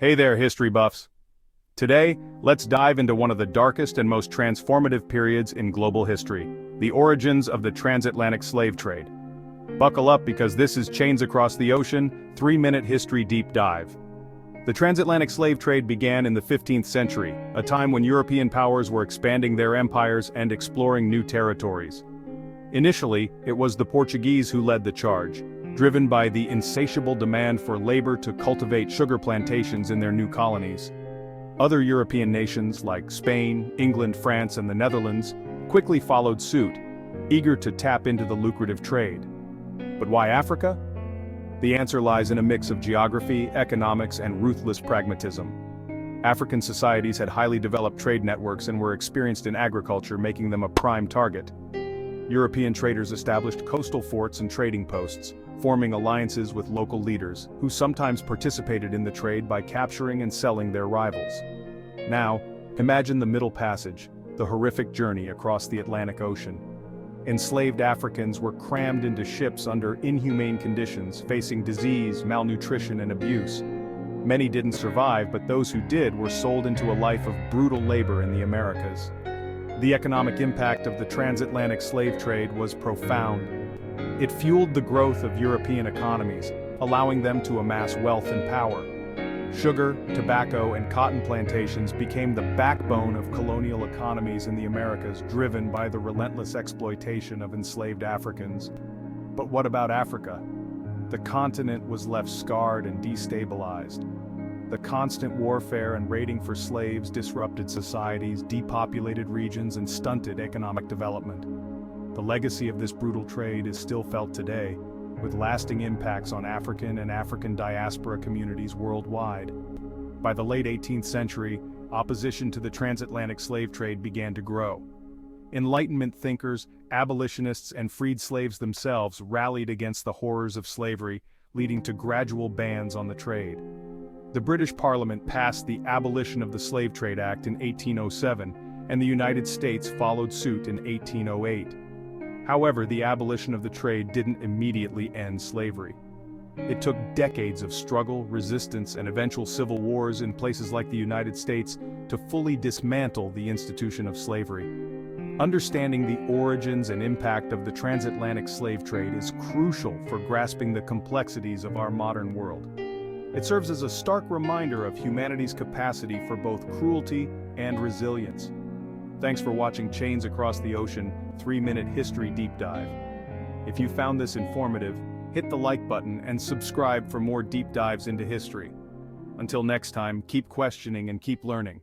Hey there, history buffs. Today, let's dive into one of the darkest and most transformative periods in global history, the origins of the transatlantic slave trade. Buckle up because this is Chains Across the Ocean, 3-minute history deep dive. The transatlantic slave trade began in the 15th century, a time when European powers were expanding their empires and exploring new territories. Initially, it was the Portuguese who led the charge, driven by the insatiable demand for labor to cultivate sugar plantations in their new colonies. Other European nations like Spain, England, France, and the Netherlands quickly followed suit, eager to tap into the lucrative trade. But why Africa? The answer lies in a mix of geography, economics, and ruthless pragmatism. African societies had highly developed trade networks and were experienced in agriculture, making them a prime target. European traders established coastal forts and trading posts, forming alliances with local leaders, who sometimes participated in the trade by capturing and selling their rivals. Now, imagine the Middle Passage, the horrific journey across the Atlantic Ocean. Enslaved Africans were crammed into ships under inhumane conditions, facing disease, malnutrition, and abuse. Many didn't survive, but those who did were sold into a life of brutal labor in the Americas. The economic impact of the transatlantic slave trade was profound. It fueled the growth of European economies, allowing them to amass wealth and power. Sugar, tobacco, and cotton plantations became the backbone of colonial economies in the Americas, driven by the relentless exploitation of enslaved Africans. But what about Africa? The continent was left scarred and destabilized. The constant warfare and raiding for slaves disrupted societies, depopulated regions, and stunted economic development. The legacy of this brutal trade is still felt today, with lasting impacts on African and African diaspora communities worldwide. By the late 18th century, opposition to the transatlantic slave trade began to grow. Enlightenment thinkers, abolitionists, and freed slaves themselves rallied against the horrors of slavery, leading to gradual bans on the trade. The British Parliament passed the Abolition of the Slave Trade Act in 1807, and the United States followed suit in 1808. However, the abolition of the trade didn't immediately end slavery. It took decades of struggle, resistance, and eventual civil wars in places like the United States to fully dismantle the institution of slavery. Understanding the origins and impact of the transatlantic slave trade is crucial for grasping the complexities of our modern world. It serves as a stark reminder of humanity's capacity for both cruelty and resilience. Thanks for watching Chains Across the Ocean, 3-minute history deep dive. If you found this informative, hit the like button and subscribe for more deep dives into history. Until next time, keep questioning and keep learning.